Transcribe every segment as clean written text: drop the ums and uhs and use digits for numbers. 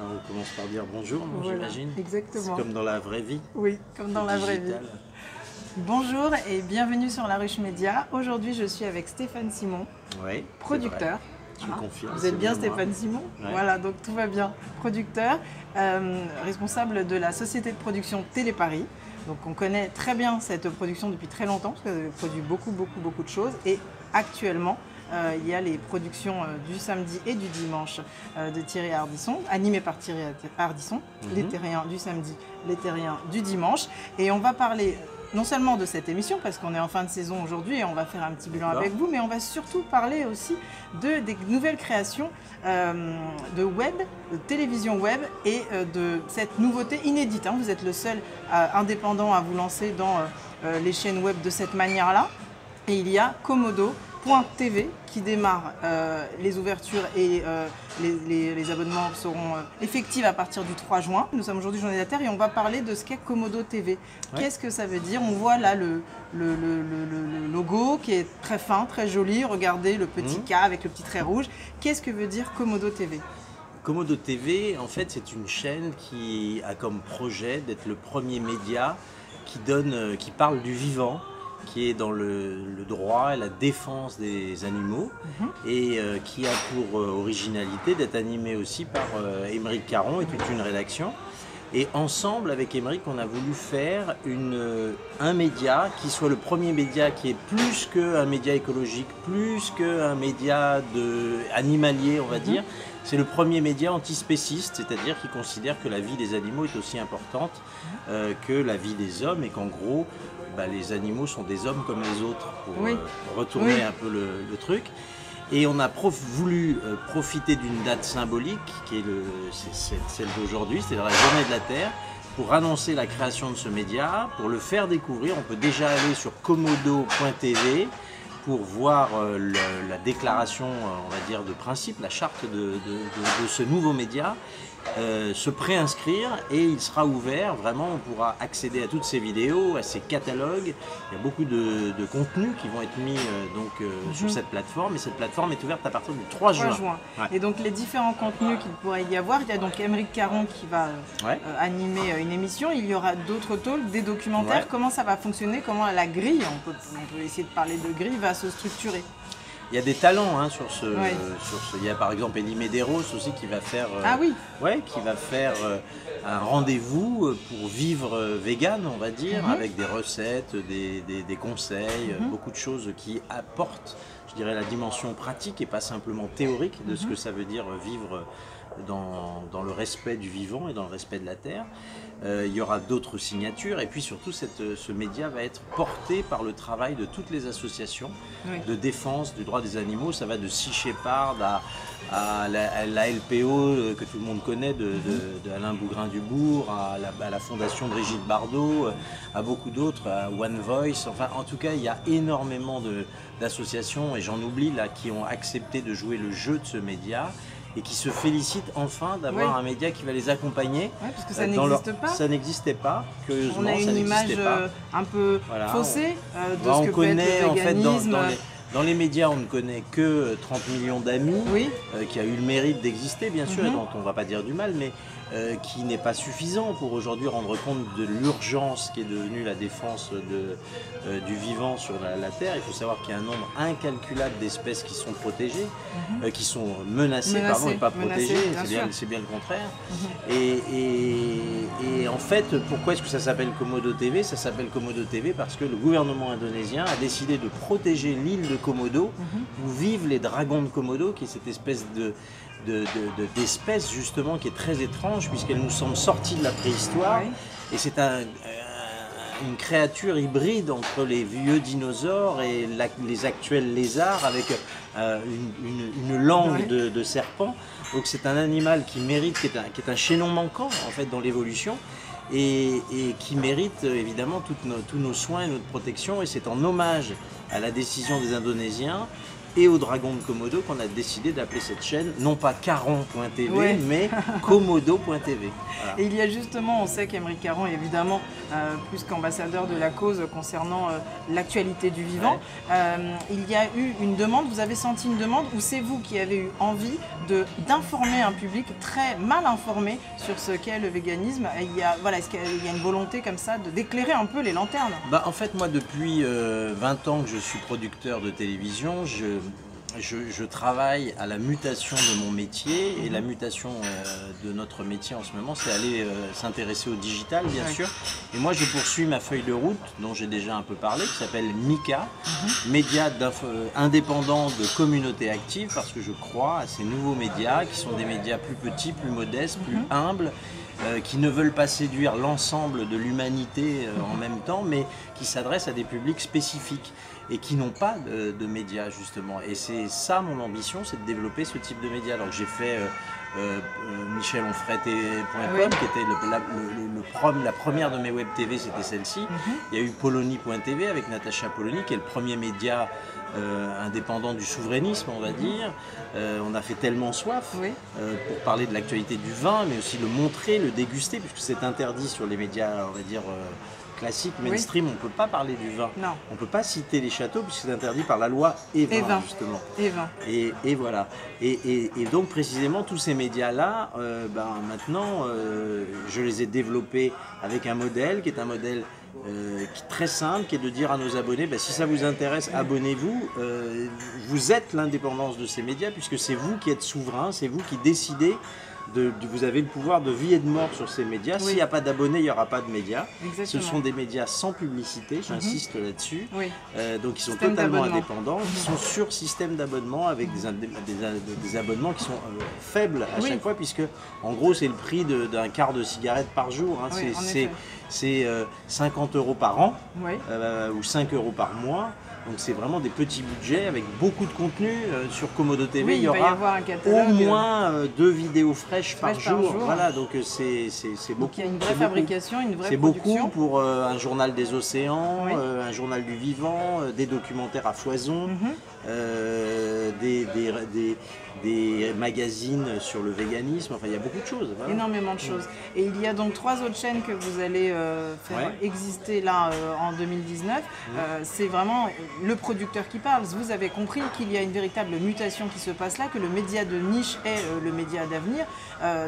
On commence par dire bonjour, Voilà, j'imagine. exactement. C'est comme dans la vraie vie. Oui, comme dans la vraie vie. Digital. Bonjour et bienvenue sur La Ruche Média. Aujourd'hui, je suis avec Stéphane Simon, Oui, producteur. Je confirme. Vous êtes bien moi. Stéphane Simon? Ouais. Voilà, donc tout va bien. Producteur, responsable de la société de production Télé Paris. Donc on connaît très bien cette production depuis très longtemps parce qu'elle produit beaucoup de choses. Et actuellement, il y a les productions du samedi et du dimanche de Thierry Ardisson, animées par Thierry Ardisson, les terriens du samedi, les terriens du dimanche. Et on va parler non seulement de cette émission, parce qu'on est en fin de saison aujourd'hui et on va faire un petit bilan avec vous, mais on va surtout parler aussi des nouvelles créations de web, de télévision web et de cette nouveauté inédite. Vous êtes le seul indépendant à vous lancer dans les chaînes web de cette manière-là. Et il y a Komodo.tv qui démarre les ouvertures et les abonnements seront effectifs à partir du 3 juin. Nous sommes aujourd'hui Journée de la Terre et on va parler de ce qu'est Komodo TV. Ouais. Qu'est-ce que ça veut dire? On voit là le logo qui est très fin, très joli. Regardez le petit K avec le petit trait rouge. Qu'est-ce que veut dire Komodo TV? Komodo TV, en fait, c'est une chaîne qui a comme projet d'être le premier média qui parle du vivant, qui est dans le droit et la défense des animaux et qui a pour originalité d'être animé aussi par Émeric Caron et toute une rédaction. Et ensemble, avec Émeric, on a voulu faire un média qui soit le premier média qui est plus qu'un média écologique, plus qu'un média animalier, on va dire. C'est le premier média antispéciste, c'est-à-dire qui considère que la vie des animaux est aussi importante que la vie des hommes et qu'en gros, les animaux sont des hommes comme les autres, pour retourner un peu le truc. Et on a voulu profiter d'une date symbolique, qui est celle d'aujourd'hui, c'est-à-dire la Journée de la Terre, pour annoncer la création de ce média, pour le faire découvrir. On peut déjà aller sur komodo.tv pour voir la déclaration, on va dire, de principe, la charte de ce nouveau média, se préinscrire et il sera ouvert, vraiment on pourra accéder à toutes ces vidéos, à ces catalogues. Il y a beaucoup de contenus qui vont être mis sur cette plateforme et cette plateforme est ouverte à partir du 3 juin. Ouais. Et donc les différents contenus qu'il pourrait y avoir, il y a donc Émeric Caron qui va animer une émission, il y aura d'autres talks, des documentaires. Comment ça va fonctionner, comment la grille, on peut essayer de parler de grille, va se structurer? Il y a des talents sur ce. Il y a par exemple Elie Medeiros aussi qui va faire, un rendez-vous pour vivre vegan, on va dire, avec des recettes, des conseils, beaucoup de choses qui apportent, je dirais, la dimension pratique et pas simplement théorique de ce que ça veut dire vivre dans le respect du vivant et dans le respect de la terre. Il y aura d'autres signatures et puis surtout ce média va être porté par le travail de toutes les associations de défense du droit des animaux. Ça va de Sea Shepherd à la LPO que tout le monde connaît de Alain Bougrain-Dubourg, à la fondation Brigitte Bardot, à beaucoup d'autres, à One Voice. Enfin, en tout cas, il y a énormément d'associations et j'en oublie là qui ont accepté de jouer le jeu de ce média et qui se félicitent enfin d'avoir un média qui va les accompagner. Oui, parce que ça n'existe pas. Ça n'existait pas, curieusement, on a une image un peu faussée de ce que peut être le véganisme. En fait, dans les médias, on ne connaît que 30 millions d'amis, qui a eu le mérite d'exister, bien sûr, et dont on ne va pas dire du mal, mais qui n'est pas suffisant pour aujourd'hui rendre compte de l'urgence qui est devenue la défense du vivant sur la Terre. Il faut savoir qu'il y a un nombre incalculable d'espèces qui sont protégées, qui sont menacées, pardon, et pas protégées, c'est bien le contraire. Et en fait, pourquoi est-ce que ça s'appelle Komodo TV? Ça s'appelle Komodo TV parce que le gouvernement indonésien a décidé de protéger l'île de Komodo, où vivent les dragons de Komodo, qui est cette espèce d'espèce justement qui est très étrange puisqu'elle nous semble sortie de la préhistoire et c'est une créature hybride entre les vieux dinosaures et les actuels lézards avec une langue de serpent. Donc c'est un animal qui mérite, qui est un chaînon manquant en fait dans l'évolution et qui mérite évidemment tous nos soins et notre protection et c'est en hommage à la décision des Indonésiens et au Dragon de Komodo qu'on a décidé d'appeler cette chaîne, non pas caron.tv, Ouais. mais komodo.tv. Voilà. Et il y a justement, on sait qu'Aymeric Caron est évidemment plus qu'ambassadeur de la cause concernant l'actualité du vivant. Il y a eu une demande, vous avez senti une demande, ou c'est vous qui avez eu envie d'informer un public très mal informé sur ce qu'est le véganisme? Voilà, est-ce qu'il y a une volonté comme ça d'éclairer un peu les lanternes? Bah, en fait, moi, depuis 20 ans que je suis producteur de télévision, je travaille à la mutation de mon métier, et la mutation de notre métier en ce moment, c'est aller s'intéresser au digital, bien sûr. Et moi, je poursuis ma feuille de route, dont j'ai déjà un peu parlé, qui s'appelle MICA, média indépendant de communauté active, parce que je crois à ces nouveaux médias, qui sont des médias plus petits, plus modestes, plus humbles, qui ne veulent pas séduire l'ensemble de l'humanité en même temps, mais qui s'adressent à des publics spécifiques et qui n'ont pas de médias, justement. Et c'est ça mon ambition, c'est de développer ce type de médias. Alors j'ai fait michelonfray.com, qui était la première de mes web TV, c'était celle-ci. Il y a eu Polony.tv avec Natacha Polony, qui est le premier média indépendant du souverainisme, on va dire. On a fait Tellement Soif pour parler de l'actualité du vin, mais aussi le montrer, le déguster, puisque c'est interdit sur les médias, on va dire, classiques, mainstream. On ne peut pas parler du vin. Non. On ne peut pas citer les châteaux, puisque c'est interdit par la loi Evin, justement. Et voilà. Et donc, précisément, tous ces médias-là, maintenant, je les ai développés avec un modèle qui est un modèle très simple, qui est de dire à nos abonnés, si ça vous intéresse, abonnez-vous. Vous êtes l'indépendance de ces médias, puisque c'est vous qui êtes souverain, c'est vous qui décidez. Vous avez le pouvoir de vie et de mort sur ces médias. S'il n'y a pas d'abonnés, il n'y aura pas de médias. Exactement. Ce sont des médias sans publicité, j'insiste là-dessus. Donc ils sont totalement indépendants. Ils sont sur système d'abonnement avec des abonnements qui sont faibles à chaque fois, puisque en gros c'est le prix d'un quart de cigarette par jour. C'est 50 € par an ou 5 € par mois. Donc c'est vraiment des petits budgets avec beaucoup de contenu. Sur Komodo TV, il y aura au moins 2 vidéos fraîches par jour. Voilà, donc c'est beaucoup. Donc il y a une vraie fabrication, une vraie production. C'est beaucoup pour un journal des océans, un journal du vivant, des documentaires à foison, des magazines sur le véganisme. Enfin, il y a beaucoup de choses. Voilà. Énormément de choses. Et il y a donc 3 autres chaînes que vous allez faire exister là en 2019. C'est vraiment le producteur qui parle. Vous avez compris qu'il y a une véritable mutation qui se passe là, que le média de niche est le média d'avenir.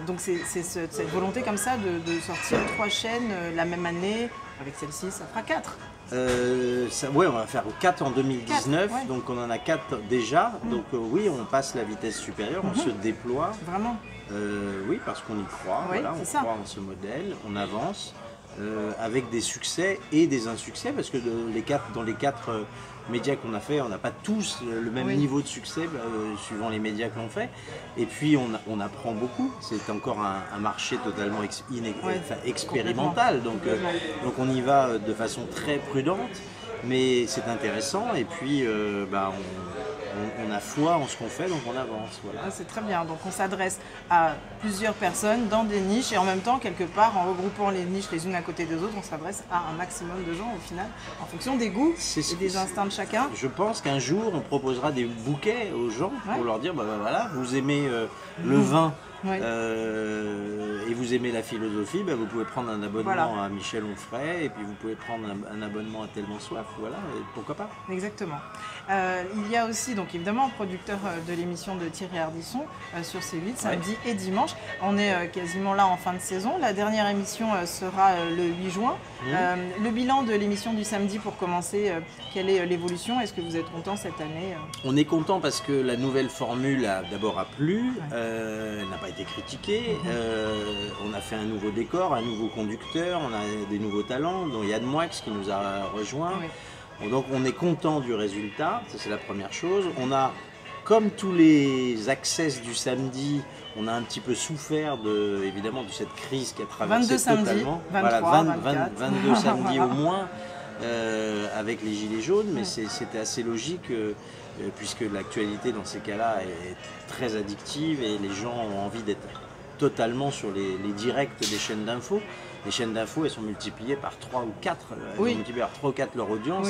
Donc c'est cette volonté comme ça de sortir 3 chaînes la même année. Avec celle-ci, ça fera 4. On va faire 4 en 2019, donc on en a 4 déjà. Donc oui, on passe la vitesse supérieure, on se déploie. Vraiment oui, parce qu'on y croit, on croit en ce modèle, on avance avec des succès et des insuccès, parce que dans les 4 médias qu'on a fait, on n'a pas tous le même niveau de succès suivant les médias que l'on fait. Et puis on apprend beaucoup, c'est encore un marché totalement expérimental, donc on y va de façon très prudente, mais c'est intéressant. Et puis on a foi en ce qu'on fait, donc on avance. Voilà. C'est très bien, donc on s'adresse à plusieurs personnes dans des niches, et en même temps, quelque part, en regroupant les niches les unes à côté des autres, on s'adresse à un maximum de gens au final, en fonction des goûts et des instincts de chacun. Je pense qu'un jour, on proposera des bouquets aux gens pour leur dire, voilà, vous aimez le vin, et vous aimez la philosophie, vous pouvez prendre un abonnement à Michel Onfray, et puis vous pouvez prendre un abonnement à Tellement Soif, voilà, et pourquoi pas. Exactement. Il y a aussi, donc évidemment, producteur de l'émission de Thierry Ardisson sur C8, samedi et dimanche. On est quasiment là en fin de saison. La dernière émission sera le 8 juin. Le bilan de l'émission du samedi, pour commencer, quelle est l'évolution? Est-ce que vous êtes content cette année? On est content parce que la nouvelle formule d'abord a plu, elle n'a pas été critiquée. On a fait un nouveau décor, un nouveau conducteur, on a des nouveaux talents, dont Yann Moix qui nous a rejoints. Donc on est content du résultat, ça c'est la première chose. On a, comme tous les access du samedi, on a un petit peu souffert évidemment de cette crise qui a traversé 22 totalement. 23, 24. 22 samedis au moins, avec les gilets jaunes, mais c'était assez logique puisque l'actualité dans ces cas-là est très addictive et les gens ont envie d'être totalement sur les directs des chaînes d'infos. Les chaînes d'infos, elles sont multipliées par 3 ou 4. Elles ont multiplié par 3 ou 4 leur audience.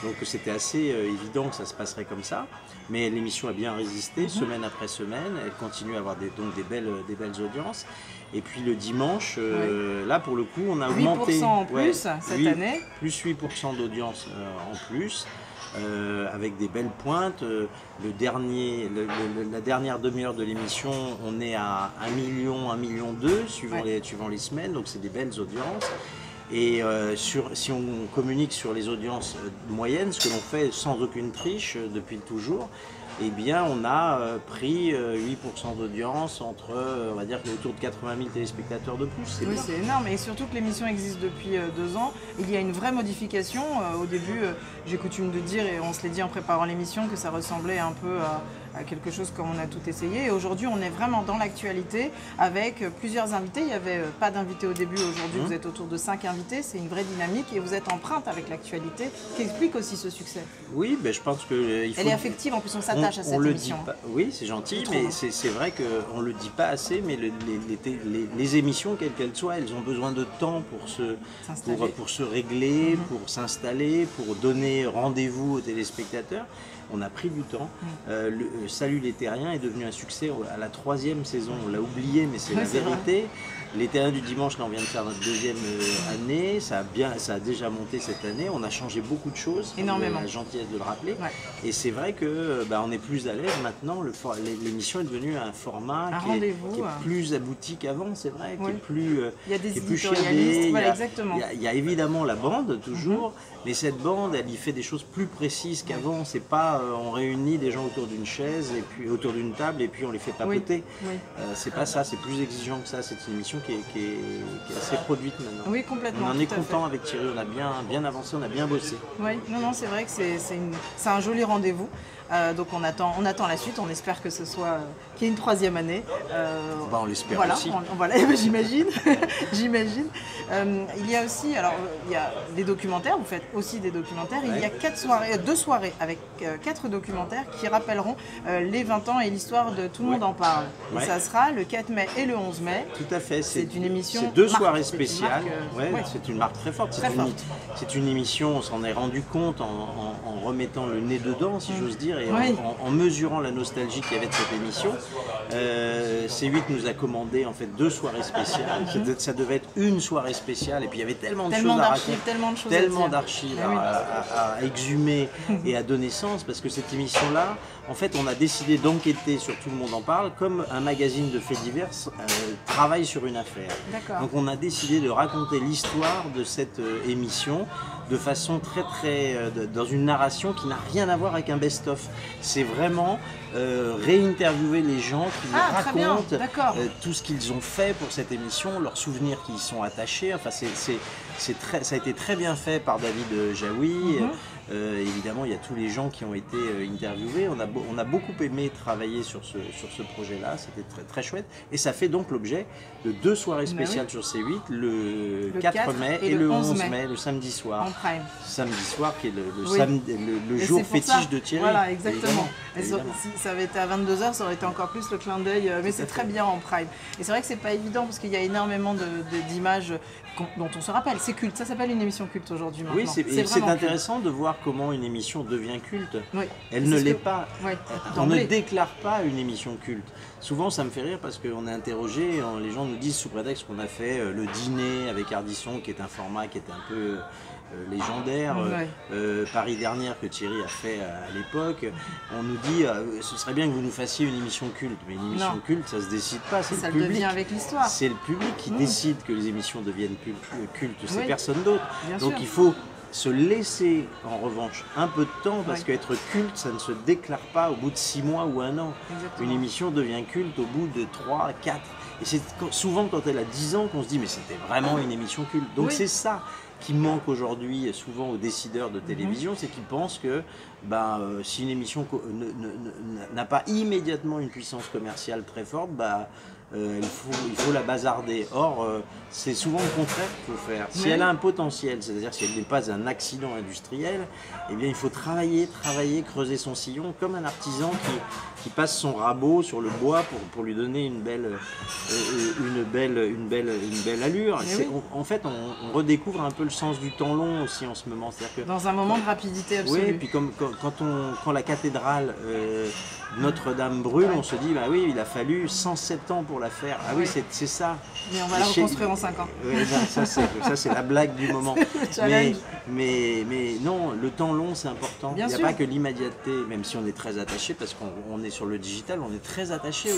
Donc c'était assez évident que ça se passerait comme ça. Mais l'émission a bien résisté, semaine après semaine. Elle continue à avoir donc des belles audiences. Et puis le dimanche, là pour le coup, on a augmenté. 8% en plus cette année. Plus 8% d'audience en plus. Avec des belles pointes. La dernière demi-heure de l'émission, on est à 1 million, 1,2 million suivant les semaines, donc c'est des belles audiences. Et si on communique sur les audiences moyennes, ce que l'on fait sans aucune triche depuis toujours, eh bien on a pris 8% d'audience entre, on va dire, autour de 80 000 téléspectateurs de plus. Oui, c'est énorme, et surtout que l'émission existe depuis 2 ans. Il y a une vraie modification. Au début, j'ai coutume de dire, et on se l'est dit en préparant l'émission, que ça ressemblait un peu à quelque chose comme on a tout essayé. Et aujourd'hui, on est vraiment dans l'actualité avec plusieurs invités. Il n'y avait pas d'invités au début. Aujourd'hui, vous êtes autour de 5 invités. C'est une vraie dynamique et vous êtes empreinte avec l'actualité, qui explique aussi ce succès. Oui, ben, je pense que elle est affective. En plus, on s'attache à cette émission. Oui, c'est gentil, mais c'est vrai qu'on ne le dit pas assez. Mais les émissions, quelles qu'elles soient, elles ont besoin de temps pour se régler, pour s'installer, pour donner rendez-vous aux téléspectateurs. On a pris du temps. Salut les Terriens est devenu un succès à la 3e saison. On l'a oublié, mais c'est la vérité. Les Terriens du dimanche, là, on vient de faire notre 2e année. Ça a déjà monté cette année. On a changé beaucoup de choses. Énormément. La gentillesse de le rappeler. Et c'est vrai que on est plus à l'aise maintenant. L'émission est devenue un format qui est plus abouti qu'avant, c'est vrai, qui est plus il y a des éditorialistes. Voilà, exactement. Il y a évidemment la bande, toujours. Mais cette bande, elle y fait des choses plus précises qu'avant. C'est pas on réunit des gens autour d'une chaise et puis autour d'une table et puis on les fait papoter. C'est pas ça, c'est plus exigeant que ça. C'est une émission qui est assez produite maintenant. Oui, complètement. On en est content avec Thierry, on a bien avancé, on a bien bossé. Oui, non, c'est vrai que c'est un joli rendez-vous. Donc on attend la suite, on espère que ce soit qu'il y ait une 3e année. On l'espère aussi. Voilà, j'imagine. J'imagine. Il y a aussi, alors il y a des documentaires, vous faites aussi des documentaires. Il y a 2 soirées avec 4 documentaires qui rappelleront les 20 ans et l'histoire de Tout le monde en parle. Et ça sera le 4 mai et le 11 mai. Tout à fait. C'est une émission. C'est 2 soirées spéciales. C'est une marque très forte. C'est une émission, on s'en est rendu compte en remettant le nez dedans, si j'ose dire. Et en mesurant la nostalgie qu'il y avait de cette émission, C8 nous a commandé en fait 2 soirées spéciales. Ça devait être une soirée spéciale et puis il y avait tellement de choses à raconter, tellement d'archives à exhumer et à donner sens, parce que cette émission-là, en fait, on a décidé d'enquêter sur Tout le monde en parle comme un magazine de faits divers travaille sur une affaire. Donc on a décidé de raconter l'histoire de cette émission de façon dans une narration qui n'a rien à voir avec un best-of. C'est vraiment réinterviewer les gens qui nous racontent tout ce qu'ils ont fait pour cette émission, leurs souvenirs qui y sont attachés. Enfin, ça a été très bien fait par David Jaoui. Évidemment, il y a tous les gens qui ont été interviewés. On a beaucoup aimé travailler sur ce projet-là. C'était très chouette. Et ça fait donc l'objet de 2 soirées spéciales sur C8, le 4 mai et le 11 mai, le samedi soir. En prime. Samedi soir, qui est le jour fétiche de Thierry. Voilà, exactement. Si ça avait été à 22 h, ça aurait été encore plus le clin d'œil. Mais c'est très bien en prime. Et c'est vrai que c'est pas évident parce qu'il y a énormément d'images dont on se rappelle. C'est culte. Ça s'appelle une émission culte aujourd'hui. Oui, c'est intéressant de voir comment une émission devient culte. Elle ne l'est pas. On ne déclare pas une émission culte. Souvent, ça me fait rire parce qu'on est interrogé, les gens nous disent sous prétexte qu'on a fait le dîner avec Ardisson, qui est un format qui est un peu légendaire, Paris dernière que Thierry a fait à l'époque. On nous dit ce serait bien que vous nous fassiez une émission culte, mais une émission culte, ça se décide pas, c'est le public. Avec l'histoire. C'est le public qui décide que les émissions deviennent cultes, c'est personne d'autre. Donc il faut se laisser en revanche un peu de temps, parce qu'être culte, ça ne se déclare pas au bout de 6 mois ou 1 an. Une émission devient culte au bout de 3, 4. Et c'est souvent quand elle a 10 ans qu'on se dit mais c'était vraiment une émission culte. Donc c'est ça qui manque aujourd'hui souvent aux décideurs de télévision, c'est qu'ils pensent que si une émission n'a pas immédiatement une puissance commerciale très forte, il faut la bazarder. Or, c'est souvent le contraire qu'il faut faire. Si elle a un potentiel, c'est-à-dire si elle n'est pas un accident industriel, eh bien il faut travailler, creuser son sillon comme un artisan qui passe son rabot sur le bois pour lui donner une belle allure. Oui. En fait, on redécouvre un peu le sens du temps long aussi en ce moment. Que, dans un moment de rapidité absolue. Oui, et puis quand la cathédrale Notre-Dame brûle, on se dit, bah oui, il a fallu 107 ans pour la faire. Ah oui, c'est ça. Mais on va la reconstruire en 5 ans. Oui, ça c'est la blague du moment. Mais non, le temps long c'est important. Il n'y a pas que l'immédiateté, même si on est très attaché, parce qu'on est sur le digital, on est très attaché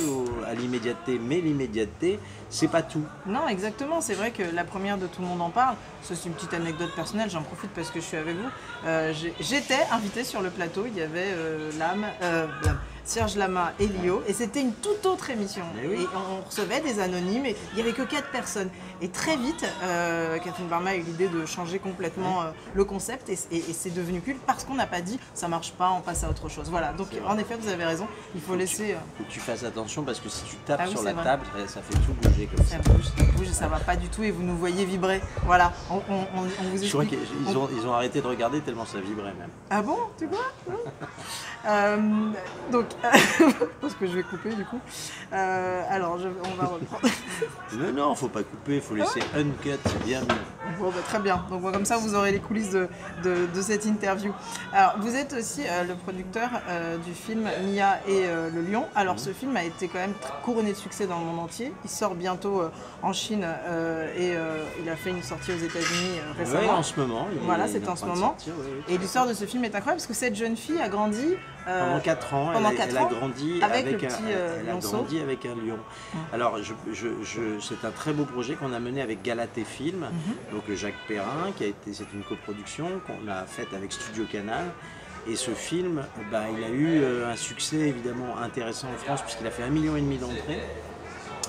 à l'immédiateté. Mais l'immédiateté, c'est pas tout. Non, exactement. C'est vrai que la première de Tout le monde en parle, c'est une petite anecdote personnelle, j'en profite parce que je suis avec vous. J'étais invitée sur le plateau, il y avait Serge Lama et Lio, et c'était une toute autre émission. Oui. Et on recevait des anonymes, et il n'y avait que 4 personnes. Et très vite, Catherine Barma a eu l'idée de changer complètement le concept, et c'est devenu culte parce qu'on n'a pas dit ça marche pas, on passe à autre chose. Voilà, donc en effet, vous avez raison, il faut laisser. Faut que tu fasses attention parce que si tu tapes sur la table, ça fait tout bouger comme ça. Ça bouge, ça va pas du tout, et vous nous voyez vibrer. Voilà, on vous explique. Je crois qu'ils ont arrêté de regarder tellement ça vibrait même. Ah bon, tu vois? Donc, parce que je vais couper du coup. Alors, on va reprendre. Non, faut pas couper, faut laisser uncut, c'est bien mieux. Bon, bah, très bien. Donc, comme ça, vous aurez les coulisses de cette interview. Alors, vous êtes aussi le producteur du film Mia et le lion. Alors, ce film a été quand même couronné de succès dans le monde entier. Il sort bientôt en Chine et il a fait une sortie aux États-Unis récemment. Oui, en ce moment. Voilà, c'est en ce moment. Sortir, oui. Et l'histoire de ce film est incroyable parce que cette jeune fille a grandi. Pendant 4 ans, elle a grandi avec un lion. Alors, c'est un très beau projet qu'on a mené avec Galatée Film, donc Jacques Perrin, c'est une coproduction qu'on a faite avec Studio Canal. Et ce film, il a eu un succès évidemment intéressant en France puisqu'il a fait 1,5 million d'entrées.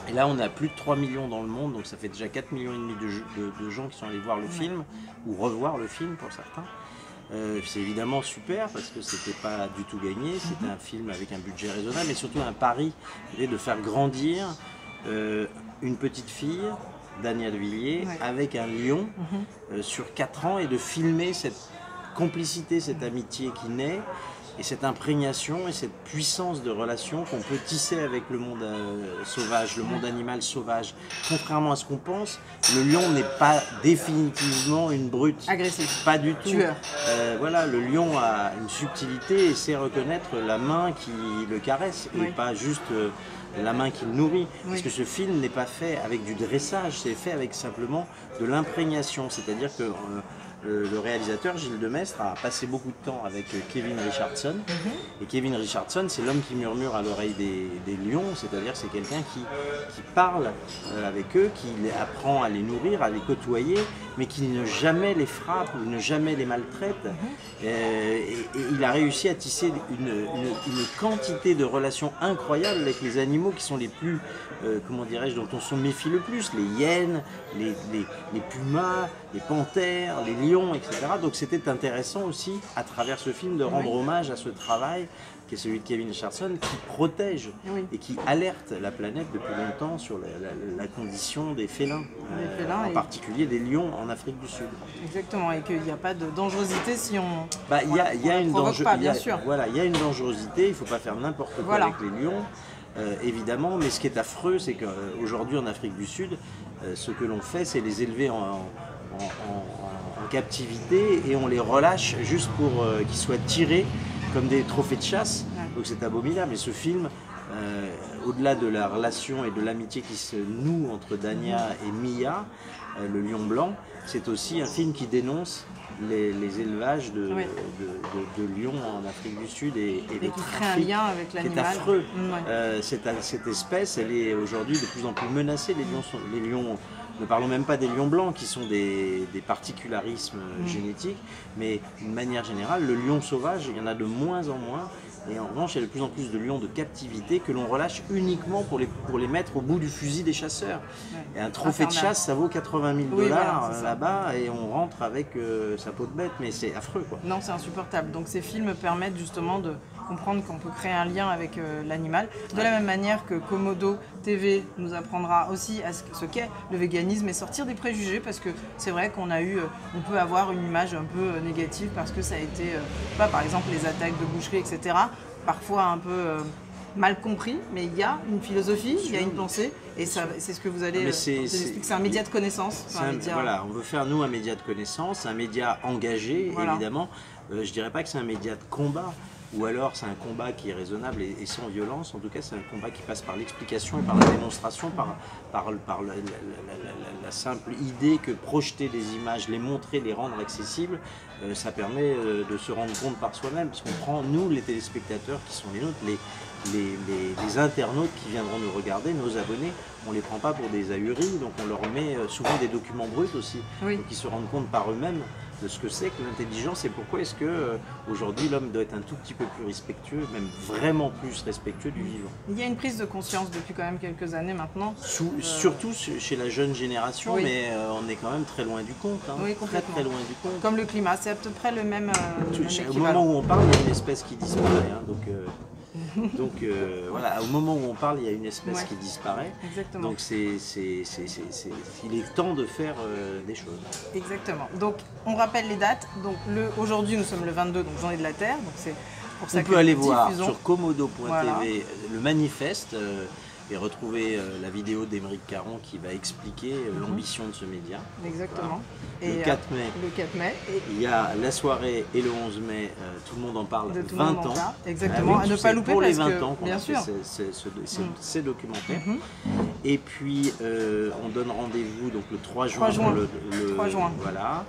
Et là, on a plus de 3 millions dans le monde, donc ça fait déjà 4,5 millions de gens qui sont allés voir le film, ou revoir le film pour certains. C'est évidemment super parce que c'était pas du tout gagné, c'était un film avec un budget raisonnable, mais surtout un pari de faire grandir une petite fille, Danielle Villiers, avec un lion sur 4 ans et de filmer cette complicité, cette amitié qui naît. Et cette imprégnation et cette puissance de relation qu'on peut tisser avec le monde sauvage, le monde animal sauvage. Contrairement à ce qu'on pense, le lion n'est pas définitivement une brute. Agressif. Pas du tout. Tueur. Voilà, le lion a une subtilité et sait reconnaître la main qui le caresse et pas juste la main qui le nourrit. Parce que ce film n'est pas fait avec du dressage, c'est fait avec simplement de l'imprégnation. C'est-à-dire que le réalisateur Gilles Demestre a passé beaucoup de temps avec Kevin Richardson. Et Kevin Richardson, c'est l'homme qui murmure à l'oreille des lions, c'est-à-dire c'est quelqu'un qui parle avec eux, qui apprend à les nourrir, à les côtoyer, mais qui ne jamais les frappe, ne jamais les maltraite. Et il a réussi à tisser une quantité de relations incroyables avec les animaux qui sont les plus, comment dirais-je, dont on se méfie le plus, les hyènes, les pumas, les panthères, les lions, etc. Donc c'était intéressant aussi, à travers ce film, de rendre hommage à ce travail qui est celui de Kevin Richardson, qui protège et qui alerte la planète depuis longtemps sur la condition des félins, en particulier des lions en Afrique du Sud. Exactement, et qu'il n'y a pas de dangerosité si on il y a une dangerosité, il ne faut pas faire n'importe quoi avec les lions, évidemment, mais ce qui est affreux, c'est qu'aujourd'hui en Afrique du Sud, ce que l'on fait, c'est les élever en captivité et on les relâche juste pour qu'ils soient tirés comme des trophées de chasse. Donc c'est abominable. Et ce film, au-delà de la relation et de l'amitié qui se noue entre Dania et Mia, le lion blanc, c'est aussi un film qui dénonce les élevages de lions en Afrique du Sud et le trafic un lien avec l'animal. C'est affreux. Cette espèce, elle est aujourd'hui de plus en plus menacée. Les lions, ne parlons même pas des lions blancs qui sont des particularismes génétiques, mais d'une manière générale, le lion sauvage, il y en a de moins en moins. Et en revanche, il y a de plus en plus de lions de captivité que l'on relâche uniquement pour les mettre au bout du fusil des chasseurs. Et un trophée de chasse, ça vaut 80 000 $ là-bas, et on rentre avec sa peau de bête, mais c'est affreux, quoi. Non, c'est insupportable. Donc ces films permettent justement de comprendre qu'on peut créer un lien avec l'animal. De la même manière que Komodo TV nous apprendra aussi à ce qu'est le véganisme et sortir des préjugés, parce que c'est vrai qu'on on peut avoir une image un peu négative parce que ça a été, par exemple les attaques de boucherie, etc. Parfois un peu mal compris, mais il y a une philosophie, il y a une pensée, et c'est ce que vous allez expliquer. C'est un média de connaissance. Voilà, on veut faire nous un média de connaissance, un média engagé, évidemment. Je dirais pas que c'est un média de combat, ou alors c'est un combat qui est raisonnable et sans violence. En tout cas, c'est un combat qui passe par l'explication, par la démonstration, par la simple idée que projeter des images, les montrer, les rendre accessibles, ça permet de se rendre compte par soi-même, parce qu'on prend, nous, les téléspectateurs qui sont les nôtres, les internautes qui viendront nous regarder, nos abonnés, on ne les prend pas pour des ahuris, donc on leur met souvent des documents bruts aussi, donc ils se rendent compte par eux-mêmes de ce que c'est que l'intelligence et pourquoi est-ce que aujourd'hui l'homme doit être un tout petit peu plus respectueux, même vraiment plus respectueux du vivant. Il y a une prise de conscience depuis quand même quelques années maintenant. Surtout chez la jeune génération, mais on est quand même très loin du compte. Hein, très loin du compte. Comme le climat, c'est à peu près le même au moment où on parle, il y a une espèce qui disparaît. Hein, donc voilà, au moment où on parle, il y a une espèce qui disparaît. Exactement. Donc il est temps de faire des choses. Exactement. Donc on rappelle les dates. Donc aujourd'hui nous sommes le 22, donc journée de la Terre. Donc c'est pour ça on peut aller voir sur komodo.tv le manifeste et retrouver la vidéo d'Émeric Caron qui va expliquer l'ambition de ce média. Exactement. Voilà. Et le 4 mai. Le 4 mai. Et il y a la soirée et le 11 mai, tout le monde en parle, 20 ans. Exactement, à ne pas louper pour parce les 20 que, ans qu'on bien a sûr. fait ces documentaires. Et puis on donne rendez-vous donc le 3 juin. 3 juin. Voilà.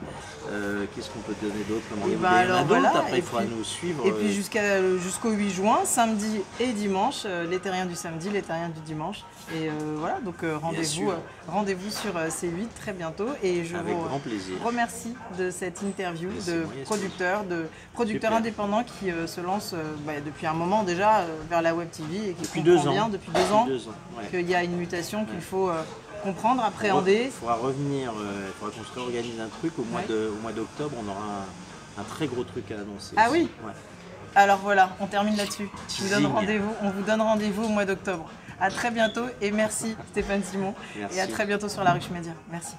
Qu'est-ce qu'on peut donner d'autre comme rendez-vous? Après il faudra nous suivre. Et puis jusqu'au 8 juin, samedi et dimanche, les terriens du samedi, les terriens du dimanche. Et voilà, donc rendez-vous sur C8 très bientôt. Et je Avec vous grand plaisir. remercie de cette interview de producteurs indépendants qui se lancent depuis un moment déjà vers la Web TV et qui comprend bien depuis 2 ans qu'il y a une mutation qu'il faut comprendre, appréhender. Il faudra revenir, il faudra qu'on se réorganise un truc. Au mois d'octobre, on aura un très gros truc à annoncer. Ah oui. Ouais. Alors voilà, on termine là-dessus. On vous donne rendez-vous au mois d'octobre. À très bientôt et merci Stéphane Simon. Merci. Et à très bientôt sur La Ruche Média. Merci.